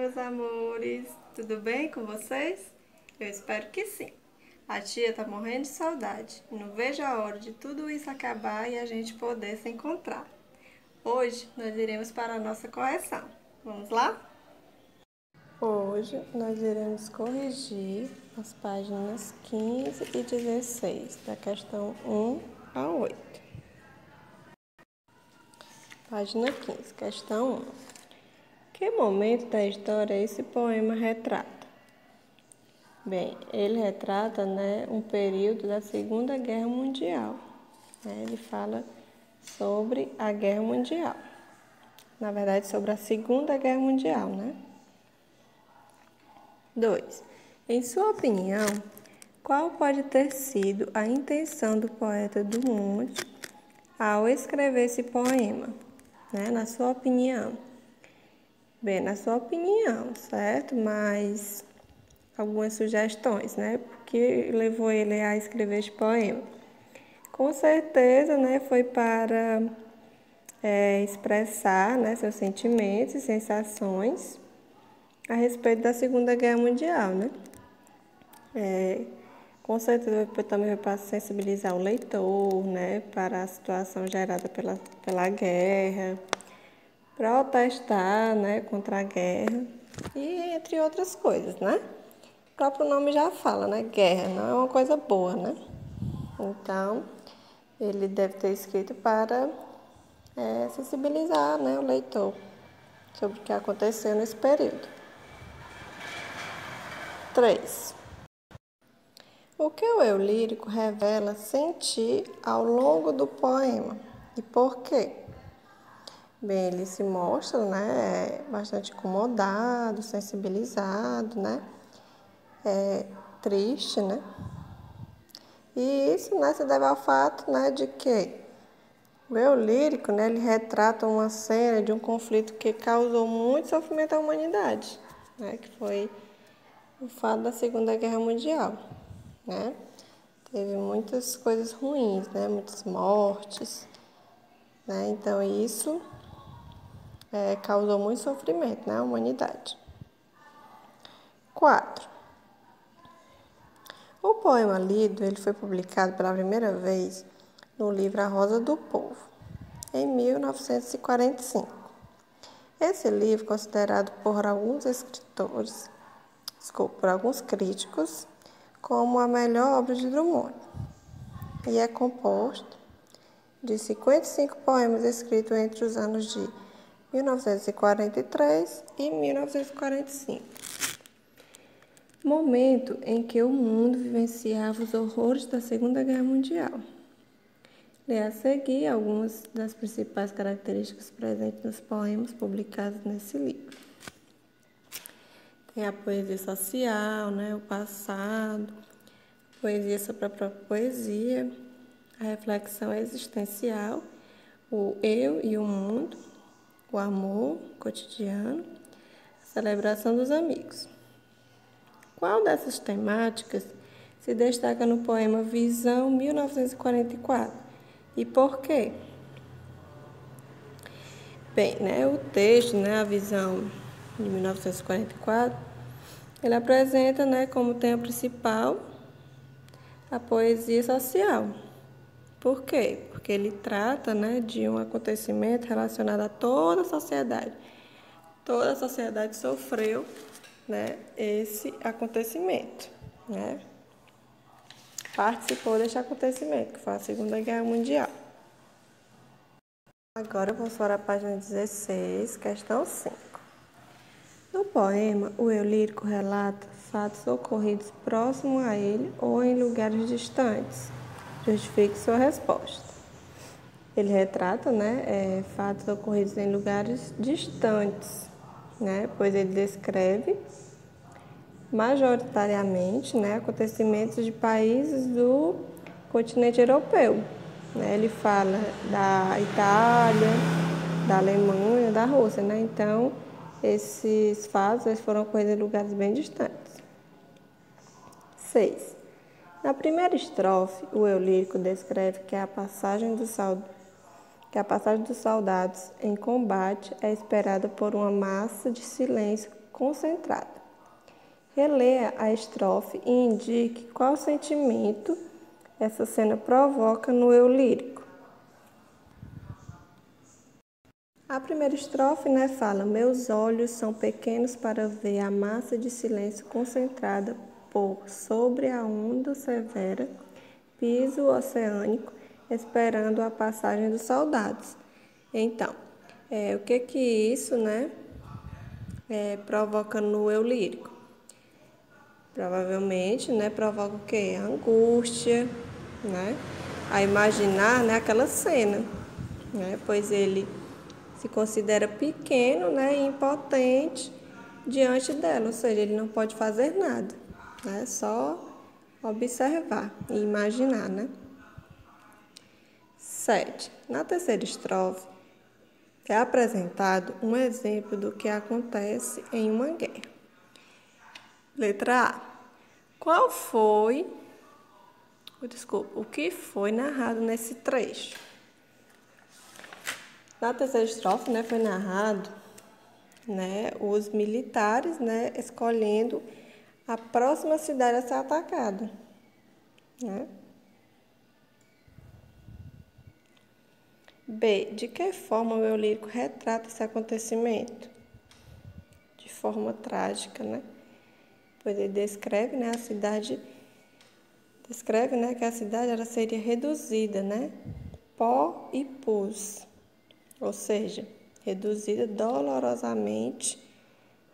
meus amores! Tudo bem com vocês? Eu espero que sim. A tia tá morrendo de saudade. Não vejo a hora de tudo isso acabar e a gente poder se encontrar. Hoje nós iremos para a nossa correção. Vamos lá? Hoje nós iremos corrigir as páginas 15 e 16 da questão 1 a 8. Página 15, questão 1. Que momento da história esse poema retrata? Bem, ele retrata, um período da Segunda Guerra Mundial. Ele fala sobre a Guerra Mundial. Na verdade, sobre a Segunda Guerra Mundial, 2. Em sua opinião, qual pode ter sido a intenção do poeta Dumont ao escrever esse poema? Na sua opinião. Bem, na sua opinião, certo? Mas algumas sugestões, porque levou ele a escrever este poema. Com certeza, foi para expressar, seus sentimentos e sensações a respeito da Segunda Guerra Mundial, Com certeza também foi para sensibilizar o leitor, para a situação gerada pela guerra, protestar, contra a guerra e entre outras coisas, O próprio nome já fala, guerra, não é uma coisa boa, Então, ele deve ter escrito para sensibilizar, o leitor sobre o que aconteceu nesse período. 3. O que o eu lírico revela sentir ao longo do poema e por quê? Bem, ele se mostra, bastante incomodado, sensibilizado, triste, E isso, se deve ao fato, de que o eu lírico, ele retrata uma cena de um conflito que causou muito sofrimento à humanidade, que foi o fato da Segunda Guerra Mundial, Teve muitas coisas ruins, muitas mortes, Então isso causou muito sofrimento à humanidade. 4. O poema lido ele foi publicado pela primeira vez no livro A Rosa do Povo, em 1945. Esse livro, considerado por alguns críticos, como a melhor obra de Drummond, e é composto de 55 poemas escritos entre os anos de 1943 e 1945. Momento em que o mundo vivenciava os horrores da Segunda Guerra Mundial. Lê a seguir algumas das principais características presentes nos poemas publicados nesse livro. Tem a poesia social, o passado, poesia sobre a própria poesia, a reflexão existencial, o eu e o mundo, o amor cotidiano, a celebração dos amigos. Qual dessas temáticas se destaca no poema Visão 1944 e por quê? Bem, o texto, a Visão de 1944, ele apresenta, como tema principal a poesia social. Por quê? Porque ele trata, de um acontecimento relacionado a toda a sociedade. Toda a sociedade sofreu, esse acontecimento, Participou deste acontecimento, que foi a Segunda Guerra Mundial. Agora vamos para a página 16, questão 5. No poema, o eu lírico relata fatos ocorridos próximo a ele ou em lugares distantes. Justifique sua resposta. Ele retrata, fatos ocorridos em lugares distantes, pois ele descreve majoritariamente, acontecimentos de países do continente europeu. Ele fala da Itália, da Alemanha, da Rússia, Então, esses fatos foram ocorridos em lugares bem distantes. 6. Na primeira estrofe, o eu lírico descreve que a passagem que a passagem dos soldados em combate é esperada por uma massa de silêncio concentrada. Releia a estrofe e indique qual sentimento essa cena provoca no eu lírico. A primeira estrofe, fala: meus olhos são pequenos para ver a massa de silêncio concentrada por sobre a onda severa, piso oceânico, esperando a passagem dos soldados. Então, o que isso, provoca no eu lírico? Provavelmente, provoca o quê? Angústia, a imaginar, aquela cena, pois ele se considera pequeno, e impotente diante dela, ou seja, ele não pode fazer nada, só observar e imaginar, 7. Na terceira estrofe, é apresentado um exemplo do que acontece em uma guerra. Letra A. O que foi narrado nesse trecho? Na terceira estrofe, foi narrado, os militares, escolhendo a próxima cidade a ser atacada, B. De que forma o eu lírico retrata esse acontecimento? De forma trágica, Pois ele descreve, a cidade, que a cidade ela seria reduzida, pó e pus, ou seja, reduzida dolorosamente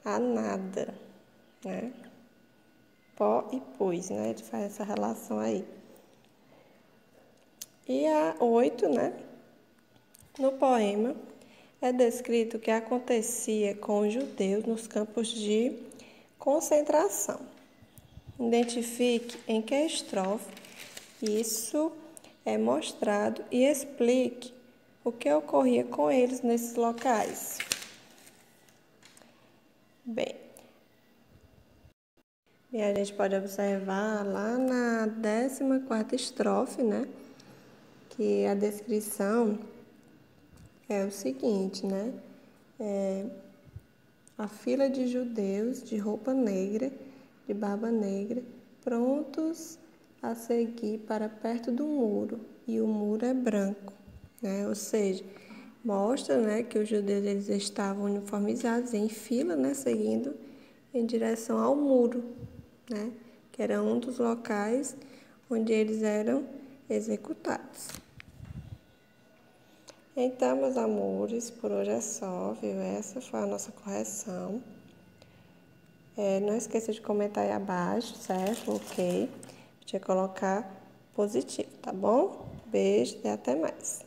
a nada, Pó e pus, ele faz essa relação aí. E a 8, no poema, é descrito o que acontecia com os judeus nos campos de concentração. Identifique em que estrofe isso é mostrado e explique o que ocorria com eles nesses locais. Bem, e a gente pode observar lá na 14ª estrofe, que a descrição é o seguinte, a fila de judeus de roupa negra, de barba negra, prontos a seguir para perto do muro, e o muro é branco, ou seja, mostra, que os judeus eles estavam uniformizados em fila, seguindo em direção ao muro, que era um dos locais onde eles eram executados. Então, meus amores, por hoje é só, viu? Essa foi a nossa correção. Não esqueça de comentar aí abaixo, certo? Ok. Deixa eu colocar positivo, tá bom? Beijo e até mais.